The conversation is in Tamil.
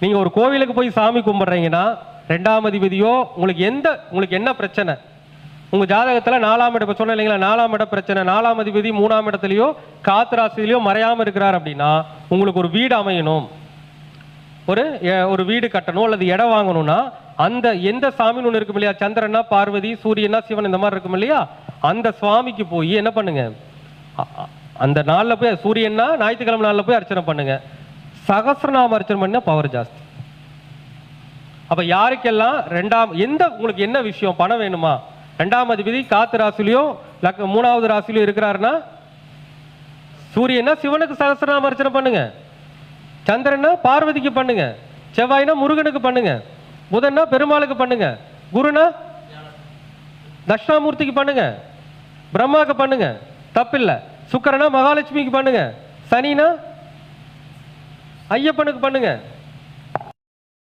நீங்கள் ஒரு கோவிலுக்கு போய் சாமி கும்பிட்றீங்கன்னா 2ஆம் அதிபதியோ உங்களுக்கு என்ன பிரச்சனை, உங்கள் ஜாதகத்தில் 4ஆம் இடம், இப்போ சொன்ன இல்லைங்களா 4ஆம் இட பிரச்சனை, 4ஆம் அதிபதி 3ஆம் இடத்துலையோ காத்து ராசிலையோ மறையாமல் இருக்கிறார் அப்படின்னா உங்களுக்கு ஒரு வீடு அமையணும், ஒரு வீடு கட்டணும் அல்லது இடம் வாங்கணும்னா அந்த எந்த சாமின்னு ஒன்று இருக்கும் இல்லையா, சந்திரனா பார்வதி, சூரியனா சிவன், இந்த மாதிரி இருக்கும் இல்லையா, அந்த சுவாமிக்கு போய் என்ன பண்ணுங்க, அந்த நாளில் போய் சூரியன்னா ஞாயிற்றுக்கிழமை நாளில் போய் அர்ச்சனை பண்ணுங்க. சகஸ்ரநாம அர்ச்சனை பண்ண பவர் ஜாஸ்தி. அப்ப யாருக்கெல்லாம் உங்களுக்கு என்ன விஷயம், பணம் வேணுமா, 2ஆம் அதிபதி காத்து ராசிலையோ 3வது ராசிலையோ இருக்கிறாருன்னா சூரியனா சிவனுக்கு சகஸ்ரநாம அர்ச்சனை பண்ணுங்க, சந்திரனா பார்வதிக்கு பண்ணுங்க, செவ்வாய்னா முருகனுக்கு பண்ணுங்க, புதன்னா பெருமாளுக்கு பண்ணுங்க, குருனா தட்சிணாமூர்த்திக்கு பண்ணுங்க, பிரம்மாவுக்கு பண்ணுங்க, தப்பில்லை. சுக்கிரனா மகாலட்சுமிக்கு பண்ணுங்க, சனினா ஐயப்பனுக்கு பண்ணுங்க.